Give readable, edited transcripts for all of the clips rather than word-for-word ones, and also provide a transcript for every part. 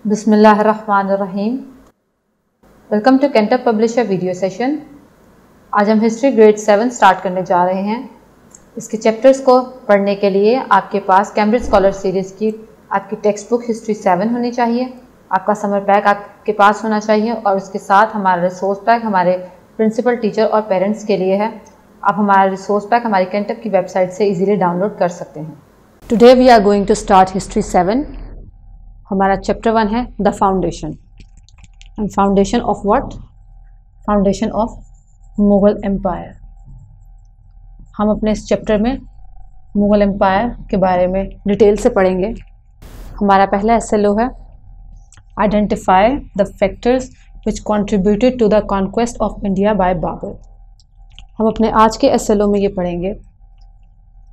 बिस्मिल्लाहिर्रहमानिर्रहीम। Welcome to कैंटअप publisher video session. आज हम हिस्ट्री ग्रेड 7 स्टार्ट करने जा रहे हैं। इसके चैप्टर्स को पढ़ने के लिए आपके पास कैम्ब्रिज स्कॉलर सीरीज़ की आपकी टेक्स्ट बुक हिस्ट्री 7 होनी चाहिए। आपका समर पैक आपके पास होना चाहिए और उसके साथ हमारा रिसोर्स पैक हमारे प्रिंसिपल, टीचर और पेरेंट्स के लिए है। आप हमारा रिसोर्स पैक हमारी कैंटअप की वेबसाइट से इजीली डाउनलोड कर सकते हैं। Today we are going to start history 7। हमारा चैप्टर 1 है the foundation. And foundation of what? Foundation of Mughal empire. हम अपने इस चैप्टर में मुगल एम्पायर के बारे में डिटेल से पढ़ेंगे। हमारा पहला एसएलओ है identify the factors which contributed to the conquest of India by Babur. हम अपने आज के एसएलओ में ये पढ़ेंगे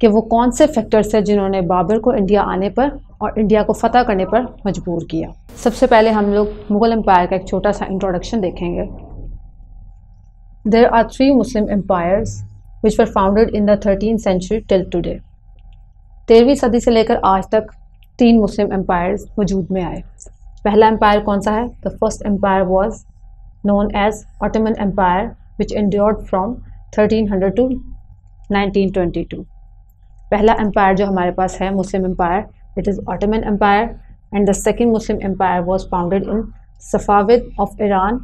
कि वो कौन से फैक्टर्स हैं जिन्होंने बाबर को इंडिया आने पर और इंडिया को फतह करने पर मजबूर किया। सबसे पहले हम लोग मुगल एम्पायर का एक छोटा सा इंट्रोडक्शन देखेंगे। There are 3 Muslim empires which were founded in the 13th century till today. 13वीं सदी से लेकर आज तक 3 मुस्लिम एम्पायर्स वजूद में आए। पहला एम्पायर कौन सा है? The first empire was known as Ottoman empire which endured from 1300 to 1922। पहला एम्पायर जो हमारे पास है Muslim empire, it is Ottoman empire. And the second Muslim empire was founded in Safavid of Iran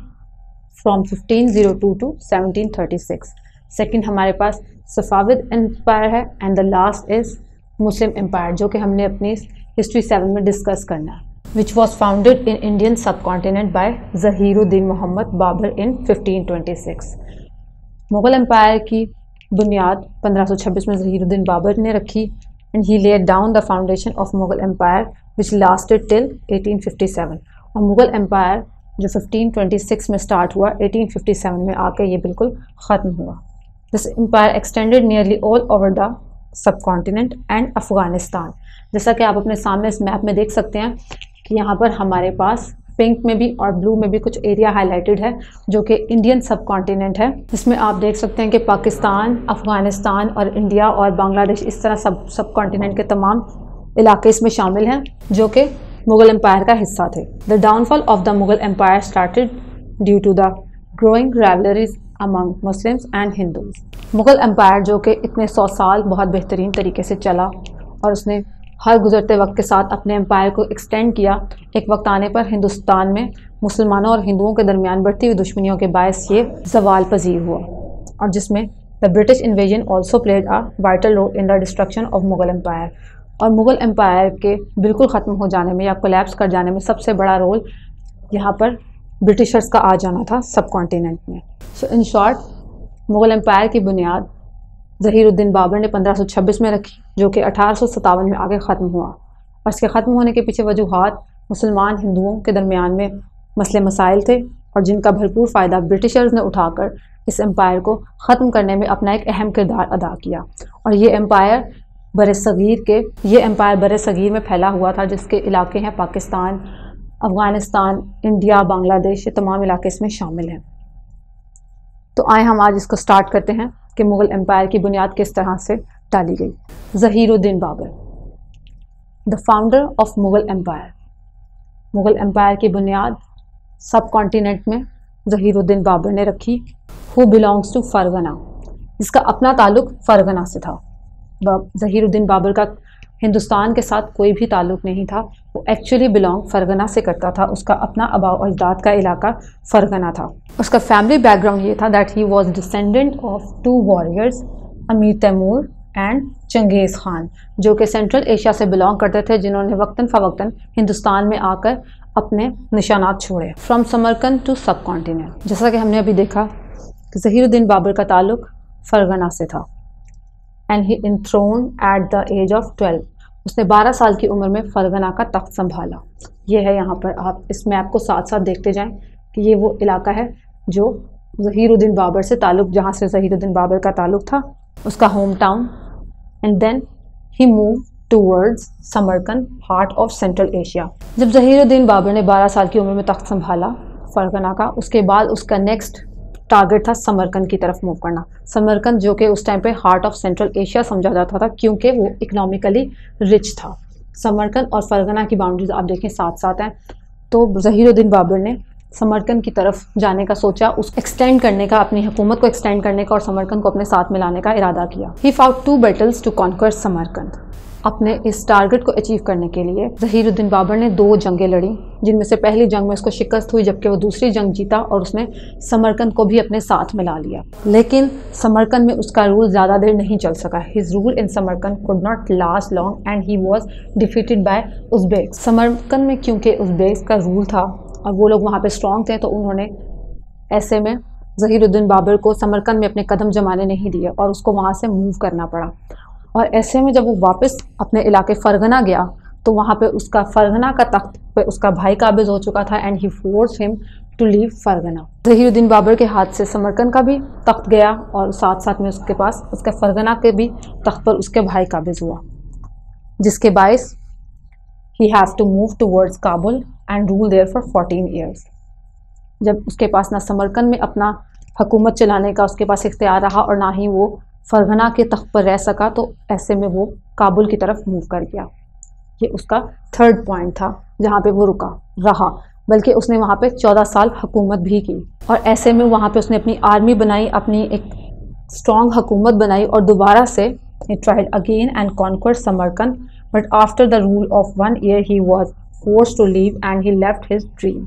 from 1502 to 1736। Second हमारे पास Safavid empire है। And the last is Muslim empire जो कि हमने अपनी हिस्ट्री 7 में डिस्कस करना है, which was founded in Indian subcontinent by Zahiruddin Muhammad Babur in 1526। Mughal empire की बुनियाद 1526 में ज़हीरुद्दीन बाबर ने रखी। And he laid down the foundation of Mughal empire which lasted till 1857। और मुगल एम्पायर जो 1526 में स्टार्ट हुआ 1857 में आकर ये बिल्कुल ख़त्म हुआ। This empire extended nearly all over the subcontinent and Afghanistan. जैसा कि आप अपने सामने इस मैप में देख सकते हैं कि यहाँ पर हमारे पास पिंक में भी और ब्लू में भी कुछ एरिया हाईलाइटेड है जो कि इंडियन सब कॉन्टिनेंट है। इसमें आप देख सकते हैं कि पाकिस्तान, अफ़गानिस्तान और इंडिया और बांग्लादेश, इस तरह सब कॉन्टिनेंट के तमाम इलाके इसमें शामिल हैं जो कि मुगल एम्पायर का हिस्सा थे। The downfall of the Mughal empire started due to the growing rivalries among Muslims and Hindus. Mughal empire जो कि इतने 100 साल बहुत बेहतरीन तरीके से चला और उसने हर गुजरते वक्त के साथ अपने एम्पायर को एक्सटेंड किया, एक वक्त आने पर हिंदुस्तान में मुसलमानों और हिंदुओं के दरमियान बढ़ती हुई दुश्मनियों के बायस ये ज़वाल पजीर हुआ और जिसमें the British invasion also played a vital role in the destruction of Mughal empire. और मुगल एम्पायर के बिल्कुल ख़त्म हो जाने में या कोलैप्स कर जाने में सबसे बड़ा रोल यहाँ पर ब्रिटिशर्स का आ जाना था सब कॉन्टिनेंट में। सो इन शॉर्ट मुगल एम्पायर की बुनियाद ज़हीरुद्दीन बाबर ने 1526 में रखी जो कि 1857 में आगे ख़त्म हुआ। और इसके ख़त्म होने के पीछे वजूहात मुसलमान हिंदुओं के दरमियान में मसले मसाइल थे और जिनका भरपूर फ़ायदा ब्रिटिशर्स ने उठाकर इस एम्पायर को ख़त्म करने में अपना एक अहम किरदार अदा किया। और ये एम्पायर बरे-सगीर में फैला हुआ था जिसके इलाके हैं पाकिस्तान, अफ़गानिस्तान, इंडिया, बांग्लादेश, ये तमाम इलाके इसमें शामिल हैं। तो आए हम आज इसको स्टार्ट करते हैं कि मुग़ल एम्पायर की बुनियाद किस तरह से डाली गई। Zahiruddin Babur, the founder of Mughal empire. Mughal empire की बुनियाद सब कॉन्टिनेंट में ज़हीरुद्दीन बाबर ने रखी। हु बिलोंग्स टू फरगना, जिसका अपना ताल्लुक़ फरगना से था। ज़हीरुद्दीन बाबर का हिंदुस्तान के साथ कोई भी ताल्लुक़ नहीं था, वो एक्चुअली बिलोंग फरगना से करता था। उसका अपना आबा और अजदाद का इलाका फरगना था। उसका फैमिली बैकग्राउंड ये था that he was descendant of 2 warriors, अमीर तैमूर एंड चंगेज़ खान, जो कि सेंट्रल एशिया से बिलोंग करते थे, जिन्होंने वक्तन फ़वक्तन हिंदुस्तान में आकर अपने निशानात छोड़े। फ्रॉम समरकंद टू सब कॉन्टिनेंट। जैसा कि हमने अभी देखा कि ज़हीरुद्दीन बाबर का ताल्लुक़ फरगना से था। And he enthroned at the age of 12। उसने 12 साल की उम्र में फरगना का तख्त संभाला। ये है यहाँ पर, आप इस मैप को साथ साथ देखते जाएं कि ये वो इलाका है जो ज़हीरुद्दीन बाबर से ताल्लुक़, जहाँ से ज़हीरुद्दीन बाबर का ताल्लुक़ था, उसका home town. And then he move towards Samarkand, heart of central Asia. जब ज़हीरुद्दीन बाबर ने 12 साल की उम्र में तख्त संभाला फरगना का, उसके बाद उसका नेक्स्ट टारगेट था समरकंद की तरफ मूव करना। समरकंद जो कि उस टाइम पे हार्ट ऑफ सेंट्रल एशिया समझा जाता था क्योंकि वो इकोनॉमिकली रिच था। समरकंद और फरगना की बाउंड्रीज आप देखें साथ साथ हैं। तो ज़हीरुद्दीन बाबर ने समरकंद की तरफ जाने का सोचा, उस एक्सटेंड करने का, अपनी हुकूमत को एक्सटेंड करने का और समरकंद को अपने साथ मिलाने का इरादा किया। He fought 2 battles to conquer Samarkand. अपने इस टारगेट को अचीव करने के लिए ज़हीरुद्दीन बाबर ने 2 जंगें लड़ी, जिनमें से पहली जंग में उसको शिकस्त हुई, जबकि वो दूसरी जंग जीता और उसने समरकंद को भी अपने साथ मिला लिया। लेकिन समरकंद में उसका रूल ज़्यादा देर नहीं चल सका। His rule in Samarkand could not last long and he was defeated by Uzbek. Samarkand में क्योंकि उज़्बेक का रूल था और वो लोग वहाँ पे स्ट्रॉन्ग थे, तो उन्होंने ऐसे में ज़हीरुद्दीन बाबर को समरकंद में अपने कदम जमाने नहीं दिए और उसको वहाँ से मूव करना पड़ा। और ऐसे में जब वो वापस अपने इलाके फरगना गया, तो वहाँ पे उसका फरगना का तख्त पे उसका भाई काबिज हो चुका था and he force him to leave Fergana. Zahiruddin Babur के हाथ से समरकंद का भी तख्त गया और साथ साथ में उसके पास उसके फरगना के भी तख्त पर उसके भाई काबिज हुआ, जिसके बायस he have to move towards Kabul and rule there for 14 years. जब उसके पास ना समरकंद में अपना हुकूमत चलाने का उसके पास इख्तियार रहा और ना ही वो फरगना के तख्त पर रह सका, तो ऐसे में वो काबुल की तरफ मूव कर गया। ये उसका 3rd पॉइंट था जहाँ पे वो रुका रहा, बल्कि उसने वहाँ पे 14 साल हुकूमत भी की और ऐसे में वहाँ पे उसने अपनी आर्मी बनाई, अपनी एक स्ट्रॉन्ग हुकूमत बनाई और दोबारा से he tried again and conquered Samarkand, but after the rule of 1 year he was forced to leave and he left his dream।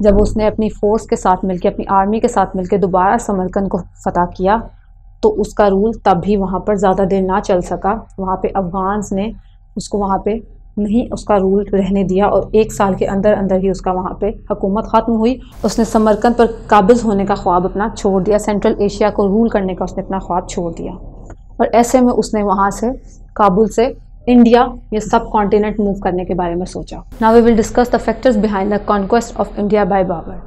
जब उसने अपनी फोर्स के साथ मिलकर, अपनी आर्मी के साथ मिलकर दोबारा समरकंद को फतह किया, तो उसका रूल तब भी वहाँ पर ज़्यादा देर ना चल सका। वहाँ पे अफ़गान्स ने उसको वहाँ पे नहीं उसका रूल रहने दिया और 1 साल के अंदर अंदर ही उसका वहाँ पे हुकूमत ख़त्म हुई। उसने समरकंद पर काबिज़ होने का ख्वाब अपना छोड़ दिया, सेंट्रल एशिया को रूल करने का उसने अपना ख्वाब छोड़ दिया और ऐसे में उसने वहाँ से काबुल से इंडिया या सब कॉन्टिनेंट मूव करने के बारे में सोचा। Now we will discuss the factors behind the conquest of India by Babur.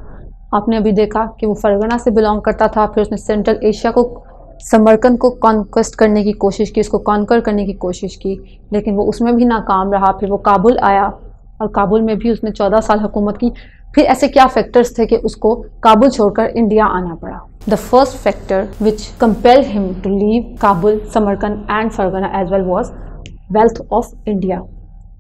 आपने अभी देखा कि वो फरगना से बिलोंग करता था, फिर उसने सेंट्रल एशिया को, समरकंद को कॉन्क्वेस्ट करने की कोशिश की, उसको कॉन्कर करने की कोशिश की, लेकिन वो उसमें भी नाकाम रहा। फिर वो काबुल आया और काबुल में भी उसने 14 साल हुकूमत की। फिर ऐसे क्या फैक्टर्स थे कि उसको काबुल छोड़कर इंडिया आना पड़ा। The first factor which compelled him to leave Kabul, Samarkand and Fergana as well was wealth of India.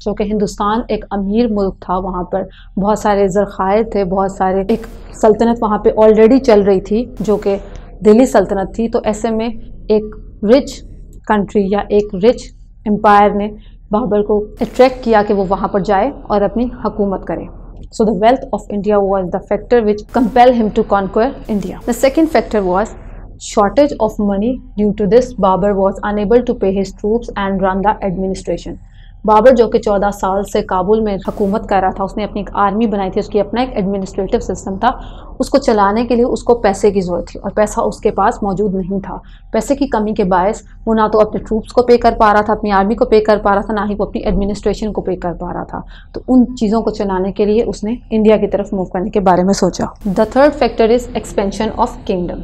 जो कि हिंदुस्तान एक अमीर मुल्क था, वहाँ पर बहुत सारे ज़रख़ायर थे, बहुत सारे, एक सल्तनत वहाँ पे ऑलरेडी चल रही थी जो कि दिल्ली सल्तनत थी। तो ऐसे में एक रिच कंट्री या एक रिच एम्पायर ने बाबर को अट्रैक्ट किया कि वो वहाँ पर जाए और अपनी हुकूमत करे। So the wealth of India was the factor which compel him to conquer India. The second factor was shortage of money. Due to this Babur was unable to pay his troops and run the administration. Babur जो कि 14 साल से काबुल में हुकूमत कर रहा था, उसने अपनी एक आर्मी बनाई थी, उसकी अपना एक एडमिनिस्ट्रेटिव सिस्टम था, उसको चलाने के लिए उसको पैसे की ज़रूरत थी और पैसा उसके पास मौजूद नहीं था। पैसे की कमी के बायस वो ना तो अपने ट्रूप्स को पे कर पा रहा था, अपनी आर्मी को पे कर पा रहा था, ना ही वो अपनी एडमिनिस्ट्रेशन को पे कर पा रहा था। तो उन चीज़ों को चलाने के लिए उसने इंडिया की तरफ मूव करने के बारे में सोचा। The third factor is expansion of kingdom.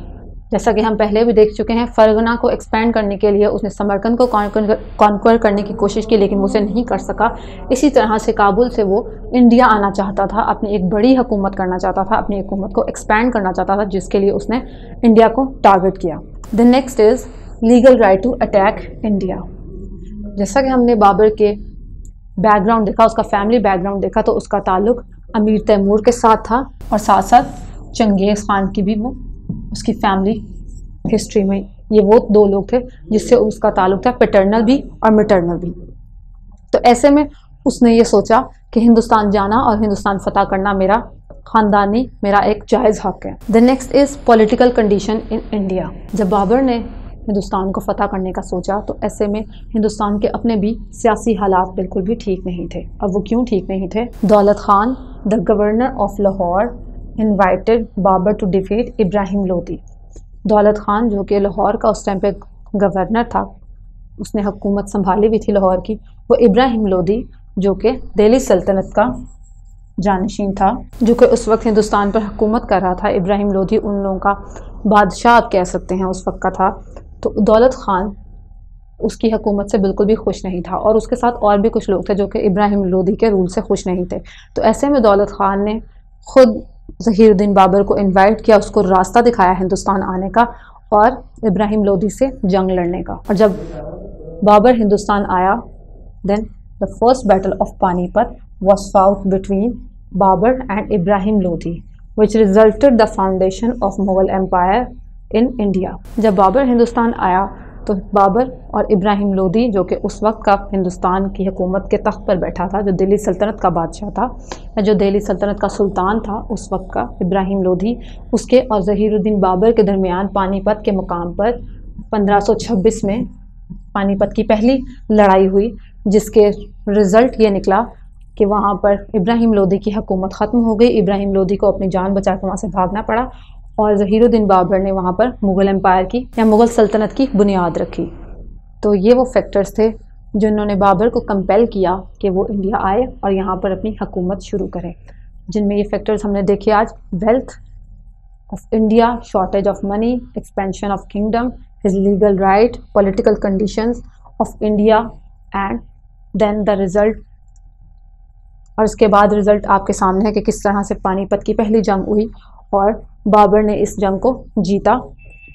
जैसा कि हम पहले भी देख चुके हैं, फरगना को एक्सपेंड करने के लिए उसने समरकंद को कॉन्क्वर करने की कोशिश की, लेकिन वो उसे नहीं कर सका। इसी तरह से काबुल से वो इंडिया आना चाहता था, अपनी एक बड़ी हुकूमत करना चाहता था, अपनी हुकूमत को एक्सपेंड करना चाहता था, जिसके लिए उसने इंडिया को टारगेट किया। The next is legal right to attack India. जैसा कि हमने बाबर के बैकग्राउंड देखा, उसका फैमिली बैकग्राउंड देखा, तो उसका ताल्लुक अमीर तैमूर के साथ था और साथ साथ चंगेज़ खान की भी वो उसकी फैमिली हिस्ट्री में ये वो 2 लोग थे जिससे उसका ताल्लुक था, पैटर्नल भी और मैटर्नल भी। तो ऐसे में उसने ये सोचा कि हिंदुस्तान जाना और हिंदुस्तान फतह करना मेरा ख़ानदानी, मेरा एक जायज़ हक़ है। The next is political condition in India. जब बाबर ने हिंदुस्तान को फतह करने का सोचा, तो ऐसे में हिंदुस्तान के अपने भी सियासी हालात बिल्कुल भी ठीक नहीं थे। अब वो क्यों ठीक नहीं थे? Daulat Khan, the governor of Lahore, invited Babur to defeat Ibrahim Lodi. Daulat Khan जो कि लाहौर का उस टाइम पे गवर्नर था, उसने हुकूमत संभाली भी थी लाहौर की, वो इब्राहिम लोदी जो कि दिल्ली सल्तनत का जानशीन था, जो कि उस वक्त हिंदुस्तान पर हुकूमत कर रहा था। इब्राहिम लोदी उन लोगों का बादशाह आप कह सकते हैं उस वक्त का था। तो दौलत खान उसकी हुकूमत से बिल्कुल भी खुश नहीं था और उसके साथ और भी कुछ लोग थे जो कि इब्राहिम लोदी के रूल से खुश नहीं थे। तो ऐसे में दौलत खान ने खुद ज़हीरुद्दीन बाबर को इनवाइट किया, उसको रास्ता दिखाया हिंदुस्तान आने का और इब्राहिम लोदी से जंग लड़ने का। और जब बाबर हिंदुस्तान आया, then the first battle of Panipat was fought between Babur and Ibrahim Lodi, which resulted the foundation of Mughal Empire in India. जब बाबर हिंदुस्तान आया तो बाबर और इब्राहिम लोदी, जो कि उस वक्त का हिंदुस्तान की हुकूमत के तख्त पर बैठा था, जो दिल्ली सल्तनत का बादशाह था या जो दिल्ली सल्तनत का सुल्तान था उस वक्त का, इब्राहिम लोदी, उसके और ज़हीरुद्दीन बाबर के दरमियान पानीपत के मुकाम पर 1526 में पानीपत की पहली लड़ाई हुई, जिसके रिज़ल्ट ये निकला कि वहाँ पर इब्राहिम लोदी की हुकूमत ख़त्म हो गई। इब्राहिम लोदी को अपनी जान बचा कर वहाँ से भागना पड़ा और ज़हीरुद्दीन बाबर ने वहाँ पर मुग़ल एम्पायर की या मुग़ल सल्तनत की बुनियाद रखी। तो ये वो फैक्टर्स थे जिन्होंने बाबर को कंपेल किया कि वो इंडिया आए और यहाँ पर अपनी हुकूमत शुरू करें, जिनमें ये फैक्टर्स हमने देखे आज: wealth of India, shortage of money, expansion of kingdom, his legal right, political conditions of India and then the result. और इसके बाद रिज़ल्ट आपके सामने है कि किस तरह से पानीपत की पहली जंग हुई और बाबर ने इस जंग को जीता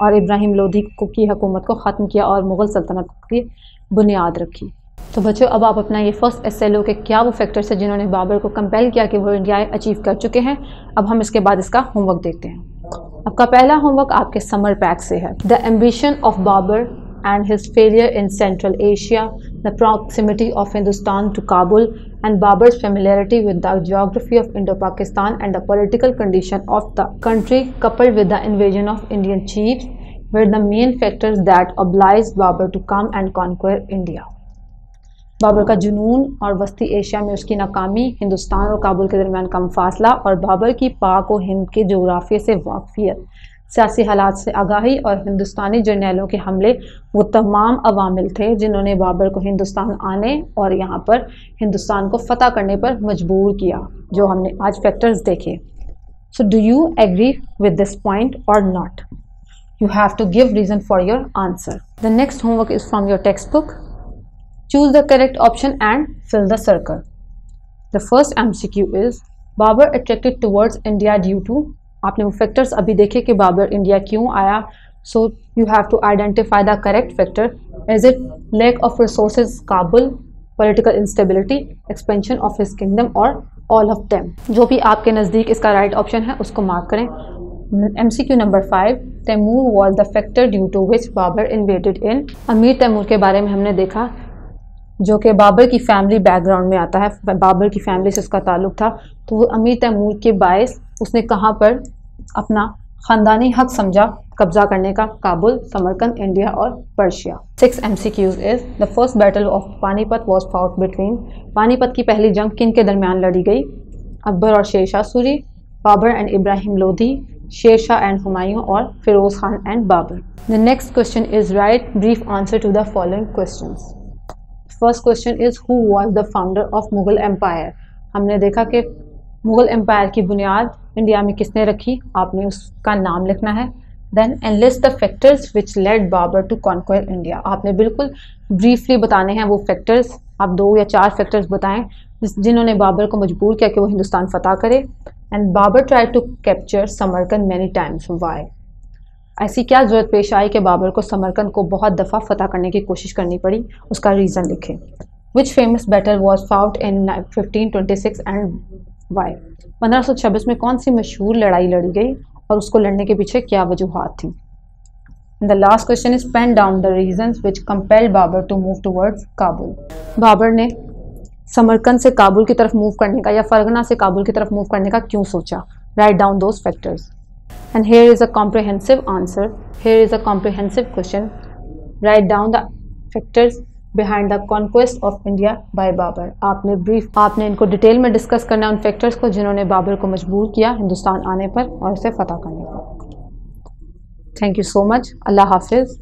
और इब्राहिम लोदी की हुकूमत को ख़त्म किया और मुग़ल सल्तनत की बुनियाद रखी। तो बच्चों, अब आप अपना ये फर्स्ट एस्से लो कि क्या वो फैक्टर्स है जिन्होंने बाबर को कंपेल किया कि वो इंडिया अचीव कर चुके हैं। अब हम इसके बाद इसका होमवर्क देखते हैं। आपका पहला होमवर्क आपके समर पैक से है। The ambition of Babur and his failure in Central Asia, the proximity of Hindustan to Kabul, and Babur's familiarity with the geography of Indo-Pakistan and the political condition of the country, coupled with the invasion of Indian chiefs, were the main factors that obliged Babur to come and conquer India. Babur का जुनून और वस्ती Asia में उसकी नाकामी, हिंदुस्तान और काबुल के दरमियान कम फासला और बाबर की पाक और हिंद के जोग्राफिया से वाकफियत, सियासी हालात से आगाही और हिंदुस्तानी जर्नैलों के हमले वो तमाम अवामिल थे जिन्होंने बाबर को हिंदुस्तान आने और यहाँ पर हिंदुस्तान को फतह करने पर मजबूर किया, जो हमने आज फैक्टर्स देखे। So do you agree with this point और not? You have to give reason for your answer. The next homework is from your text book. Choose the correct option and fill the circle. The first MCQ is Babur attracted towards India due to. आपने वो factors अभी देखे कि Babar India क्यों आया। So you have to identify the correct factor. Is it lack of resources Kabul, political instability, expansion of his kingdom और all of them? जो भी आपके नज़दीक इसका राइट ऑप्शन है उसको मार्क करें। MCQ number 5, Timur was the factor due to which Babur invaded in. अमीर तैमूर के बारे में हमने देखा, जो कि बाबर की फैमिली बैकग्राउंड में आता है, बाबर की फैमिली से उसका ताल्लुक था। तो वो अमीर तैमूर के बायस उसने कहाँ पर अपना ख़ानदानी हक समझा कब्जा करने का? काबुल, समरकंद, इंडिया और Persia. 6 MCQs is the first battle of Panipat was fought between. Panipat की पहली जंग किन के दरमियान लड़ी गई? अकबर और शेरशाह सूरी, बाबर एंड इब्राहिम लोदी, शेरशाह एंड हुमायूं और Firoz Khan and Babur. The next question is write brief answer to the following questions. First question is who was the founder of Mughal empire. हमने देखा कि मुग़ल एम्पायर की बुनियाद इंडिया में किसने रखी? आपने उसका नाम लिखना है। Then enlist the factors which led Babur to conquer India. आपने बिल्कुल ब्रीफली बताने हैं वो फैक्टर्स। आप 2 या 4 फैक्टर्स बताएं जिन्होंने बाबर को मजबूर किया कि वो हिंदुस्तान फतह करे। And Babur try to capture Samarkand many times, why? ऐसी क्या ज़रूरत पेश आई कि बाबर को समरकंद को बहुत दफ़ा फतह करने की कोशिश करनी पड़ी? उसका रीज़न लिखें। Which famous battle was fought in 1526 and why? 1526 में कौन सी मशहूर लड़ाई लड़ी गई और उसको लड़ने के पीछे क्या वजूहात थी? The last question is pen down the reasons which compelled Babur to move towards Kabul. Babur ने समरकंद से काबुल की तरफ मूव करने का या फरगना से काबुल की तरफ मूव करने का क्यों सोचा? Write down those factors. And here is a comprehensive answer, here is a comprehensive question. Write down the factors behind the conquest of India by Babur. आपने इनको डिटेल में डिस्कस करना है, उन फैक्टर्स को जिन्होंने बाबर को मजबूर किया हिंदुस्तान आने पर और उसे फतह करने पर। Thank you so much. Allah हाफिज़।